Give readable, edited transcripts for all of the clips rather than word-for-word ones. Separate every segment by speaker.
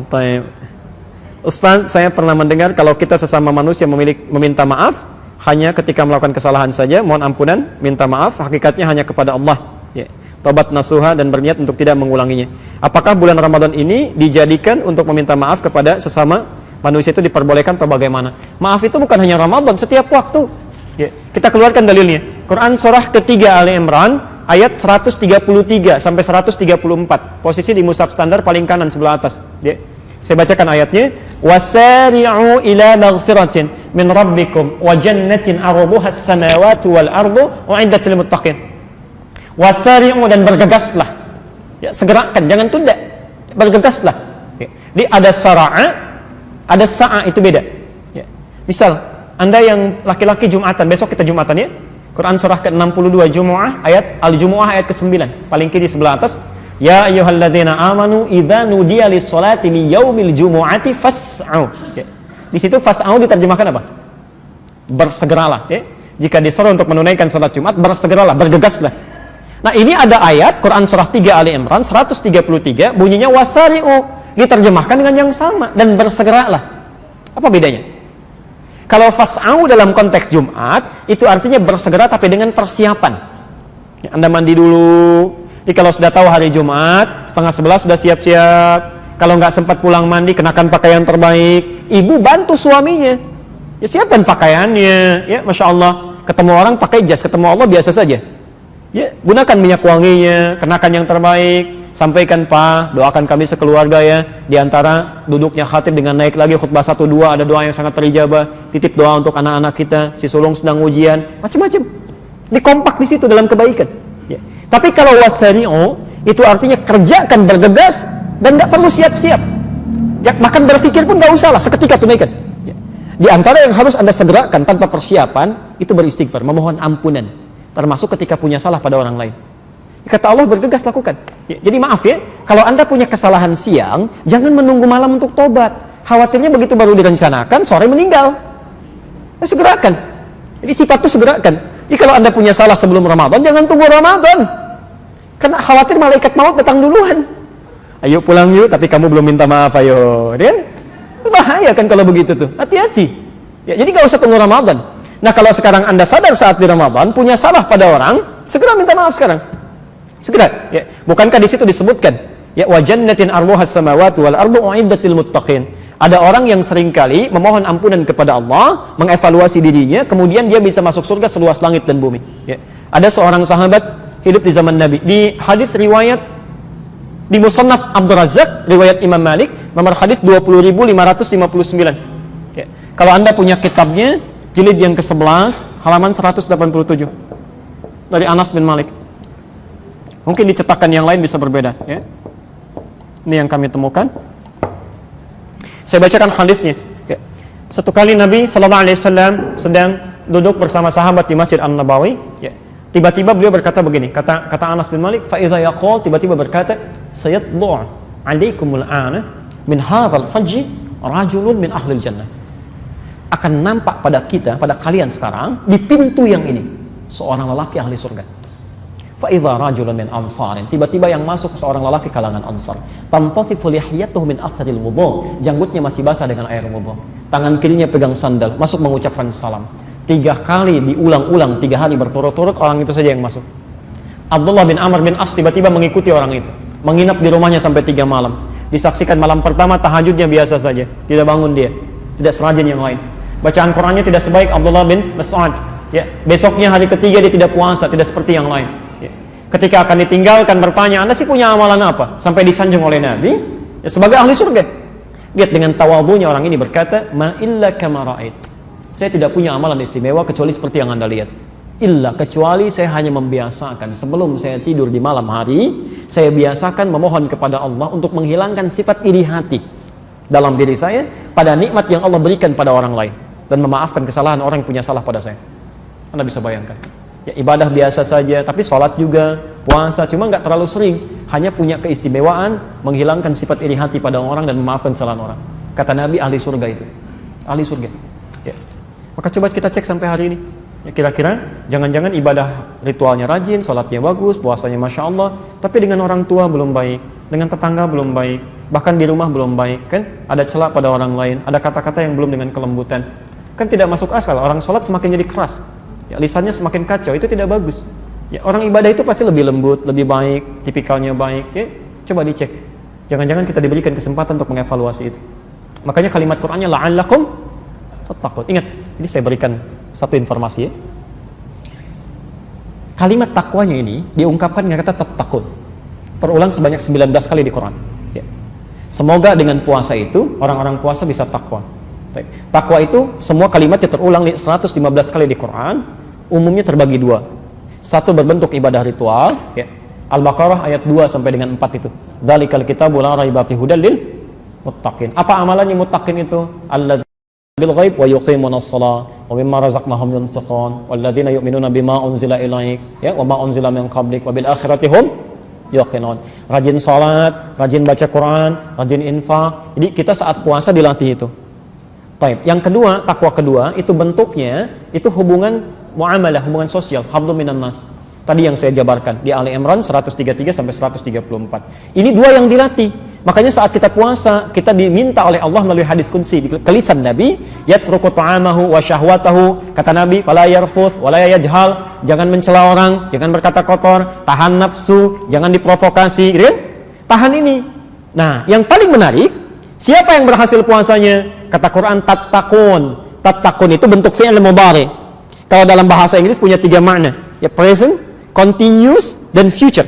Speaker 1: Baik. Ustaz, saya pernah mendengar kalau kita sesama manusia meminta maaf hanya ketika melakukan kesalahan saja, mohon ampunan, minta maaf, hakikatnya hanya kepada Allah. Ya. Taubat nasuha dan berniat untuk tidak mengulanginya. Apakah bulan Ramadan ini dijadikan untuk meminta maaf kepada sesama manusia itu diperbolehkan atau bagaimana? Maaf itu bukan hanya Ramadan, setiap waktu. Ya. Kita keluarkan dalilnya. Quran surah ketiga Ali Imran ayat 133 sampai 134. Posisi di mushaf standar paling kanan sebelah atas. Ya. Saya bacakan ayatnya. Wasari'u ila maghfiratin min rabbikum wa jannatin 'arduha as-samawati wal ardu u'iddat lil muttaqin. Wasari'u, dan bergegaslah. Ya, segerakan, jangan tunda. Bergegaslah. Ya. Jadi ada sara'a, ada sa'a, itu beda. Ya. Misal, Anda yang laki-laki Jumatan, besok kita Jumatan ya. Quran surah ke-62 Jumu'ah ayat Al-Jumu'ah ayat ke-9, paling kiri sebelah atas. Ya ayyuhalladzina amanu idza nudiya lis-sholati li yaumil jumu'ati fas'au. Ya. Di situ fas'au diterjemahkan apa? Bersegeralah, ya. Jika disuruh untuk menunaikan salat Jumat, bersegeralah, bergegaslah. Nah, ini ada ayat Quran surah 3 Ali Imran 133 bunyinya wasari'u, diterjemahkan dengan yang sama, dan bersegeralah. Apa bedanya? Kalau fas'au dalam konteks Jumat itu artinya bersegera tapi dengan persiapan. Ya, Anda mandi dulu. Jadi kalau sudah tahu hari Jumat, 10:30 sudah siap-siap. Kalau nggak sempat pulang mandi, kenakan pakaian terbaik. Ibu bantu suaminya. Ya, siapkan pakaiannya. Ya, Masya Allah. Ketemu orang pakai jas, ketemu Allah biasa saja. Ya, gunakan minyak wanginya, kenakan yang terbaik. Sampaikan, Pak, doakan kami sekeluarga ya. Di antara duduknya khatib dengan naik lagi khutbah 1-2, ada doa yang sangat terijabah. Titip doa untuk anak-anak kita, si sulung sedang ujian, macam-macam. Dikompak di situ dalam kebaikan. Ya. Tapi kalau wasari'u itu artinya kerjakan, bergegas, dan nggak perlu siap-siap. Ya, bahkan berpikir pun nggak usah lah, seketika tunaikan. Ya. Di antara yang harus Anda segerakan tanpa persiapan itu beristighfar, memohon ampunan, termasuk ketika punya salah pada orang lain. Kata Allah, bergegas lakukan. Ya, jadi maaf ya, kalau Anda punya kesalahan siang, jangan menunggu malam untuk tobat. Khawatirnya begitu baru direncanakan, sore meninggal. Ya, segerakan. Jadi sifat itu segerakan. Jadi kalau Anda punya salah sebelum Ramadan, jangan tunggu Ramadan. Karena khawatir malaikat maut datang duluan. Ayo pulang yuk, tapi kamu belum minta maaf, ayo. Kan? Bahaya kan kalau begitu tuh. Hati-hati. Ya, jadi nggak usah tunggu Ramadan. Nah, kalau sekarang Anda sadar saat di Ramadan punya salah pada orang, segera minta maaf sekarang. Segera. Ya. Bukankah di situ disebutkan, ya wa jannatin arduhas samawati wal ardu u'iddatil muttaqin. Ada orang yang seringkali memohon ampunan kepada Allah, mengevaluasi dirinya, kemudian dia bisa masuk surga seluas langit dan bumi. Ya. Ada seorang sahabat hidup di zaman Nabi. Di hadis riwayat di Musannaf Abdul Razzaq, riwayat Imam Malik, nomor hadis 20.559. Ya. Kalau Anda punya kitabnya, jilid yang ke-11, halaman 187. Dari Anas bin Malik. Mungkin di cetakan yang lain bisa berbeda. Ya. Ini yang kami temukan. Saya bacakan hadisnya. Ya. Satu kali Nabi Sallallahu Alaihi Wasallam sedang duduk bersama sahabat di Masjid An-Nabawi. Ya. Tiba-tiba beliau berkata begini. Kata Anas bin Malik, fa idza yaqul, tiba-tiba berkata, sayatlu' alaikumul ana min hadzal fajj rajulun min ahlil jannah. Akan nampak pada kita, pada kalian sekarang di pintu yang ini seorang lelaki ahli surga. Fa idza rajulun min ansarin, tiba-tiba yang masuk seorang lelaki kalangan Ansar. Tantasifu lihiyatuhu min atharil wudhu, janggutnya masih basah dengan air wudhu. Tangan kirinya pegang sandal, masuk mengucapkan salam. 3 kali diulang-ulang, 3 hari berturut-turut, orang itu saja yang masuk. Abdullah bin Amr bin As tiba-tiba mengikuti orang itu, menginap di rumahnya sampai 3 malam. Disaksikan malam pertama tahajudnya biasa saja, tidak bangun dia, tidak serajin yang lain. Bacaan Qurannya tidak sebaik Abdullah bin Mas'ud. Ya, besoknya hari ketiga dia tidak puasa, tidak seperti yang lain. Ya. Ketika akan ditinggalkan bertanya, Anda sih punya amalan apa? Sampai disanjung oleh Nabi ya, sebagai ahli surga. Lihat dengan tawadhunya orang ini berkata, ma illa kama ra'ait. Saya tidak punya amalan istimewa kecuali seperti yang Anda lihat. Illa, kecuali saya hanya membiasakan sebelum saya tidur di malam hari, saya biasakan memohon kepada Allah untuk menghilangkan sifat iri hati dalam diri saya pada nikmat yang Allah berikan pada orang lain dan memaafkan kesalahan orang yang punya salah pada saya. Anda bisa bayangkan. Ya, ibadah biasa saja, tapi sholat juga, puasa, cuma nggak terlalu sering. Hanya punya keistimewaan menghilangkan sifat iri hati pada orang dan memaafkan kesalahan orang. Kata Nabi, ahli surga itu, ahli surga. Ya. Maka coba kita cek sampai hari ini. Ya, kira-kira jangan-jangan ibadah ritualnya rajin, sholatnya bagus, puasanya masya Allah, tapi dengan orang tua belum baik, dengan tetangga belum baik, bahkan di rumah belum baik, kan? Ada celah pada orang lain, ada kata-kata yang belum dengan kelembutan. Kan tidak masuk akal, orang sholat semakin jadi keras. Ya, lisannya semakin kacau, itu tidak bagus. Ya, orang ibadah itu pasti lebih lembut, lebih baik, tipikalnya baik. Ya, coba dicek. Jangan-jangan kita diberikan kesempatan untuk mengevaluasi itu. Makanya kalimat Qur'annya la'allakum tattaqun. Ingat, ini saya berikan satu informasi ya. Kalimat takwanya ini diungkapkan dengan kata tattaqun. Terulang sebanyak 19 kali di Quran. Ya. Semoga dengan puasa itu orang-orang puasa bisa takwa. Takwa itu semua kalimatnya terulang 115 kali di Quran, umumnya terbagi dua. Satu berbentuk ibadah ritual, ya. Al-Baqarah ayat 2 sampai dengan 4 itu. Dzalikal kitabu la raiba fihi hudal lil muttaqin. Apa amalannya muttaqin itu? Alladzina bil ghaib wa yuqimunas shalah wa mimma razaqnahum yunfiqun walladzina yu'minuna bima unzila ilaik ya wa ma unzila min qablik wa bil akhirati hum yuqinun. Rajin salat, rajin baca Quran, rajin infak. Jadi kita saat puasa dilatih itu. Baik, yang kedua, takwa kedua itu bentuknya itu hubungan muamalah, hubungan sosial, hablum minan nas. Tadi yang saya jabarkan di Ali Imran 133 sampai 134. Ini dua yang dilatih. Makanya saat kita puasa, kita diminta oleh Allah melalui hadis qudsi di lisan Nabi, yatruku ta'amahu wa syahwatahu, kata Nabi, fala yarfuth wa la yajhal, jangan mencela orang, jangan berkata kotor, tahan nafsu, jangan diprovokasi, gitu kan? Tahan ini. Nah, yang paling menarik, siapa yang berhasil puasanya? Kata Quran tattaqun. Tattaqun itu bentuk fi'il mudhari. Kalau dalam bahasa Inggris punya 3 makna. Ya, present, continuous, dan future.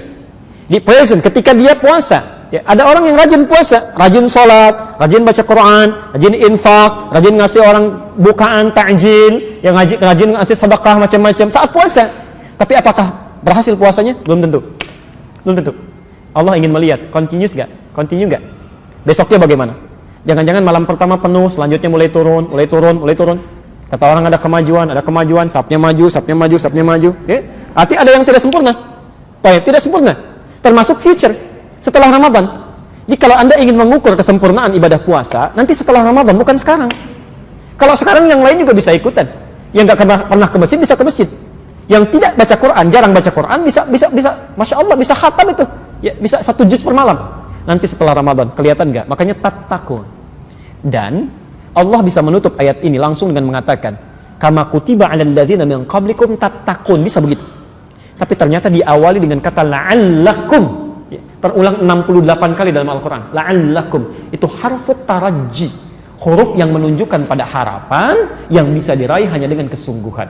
Speaker 1: Di present ketika dia puasa. Ya, ada orang yang rajin puasa, rajin sholat, rajin baca Quran, rajin infak, rajin ngasih orang bukaan takjil, yang rajin ngasih sedekah macam-macam saat puasa. Tapi apakah berhasil puasanya? Belum tentu. Belum tentu. Allah ingin melihat continuous gak? Continue gak? Besoknya bagaimana? Jangan-jangan malam pertama penuh, selanjutnya mulai turun. Kata orang ada kemajuan, sapnya maju. Ya? Arti ada yang tidak sempurna. Baik, tidak sempurna. Termasuk future setelah Ramadan. Jadi kalau Anda ingin mengukur kesempurnaan ibadah puasa, nanti setelah Ramadan, bukan sekarang. Kalau sekarang yang lain juga bisa ikutan. Yang nggak pernah ke masjid bisa ke masjid. Yang tidak baca Quran, jarang baca Quran, bisa, masya Allah, bisa khatam itu. Ya, bisa 1 juz per malam. Nanti setelah Ramadan, kelihatan nggak? Makanya tattaqun. Dan Allah bisa menutup ayat ini langsung dengan mengatakan, kama kutiba 'alal ladzina min qablikum tattaqun, bisa begitu. Tapi ternyata diawali dengan kata la'allakum. Ya, terulang 68 kali dalam Al-Qur'an. La'allakum itu harfut taraji, huruf yang menunjukkan pada harapan yang bisa diraih hanya dengan kesungguhan.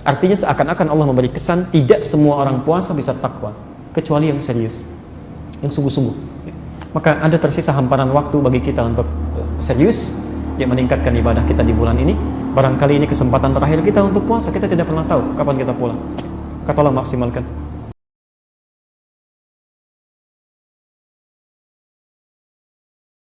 Speaker 1: Artinya seakan-akan Allah memberi kesan tidak semua orang puasa bisa takwa, kecuali yang serius, yang sungguh-sungguh. Maka ada tersisa hamparan waktu bagi kita untuk serius yang meningkatkan ibadah kita di bulan ini. Barangkali ini kesempatan terakhir kita untuk puasa. Kita tidak pernah tahu kapan kita pulang. Katalah maksimalkan.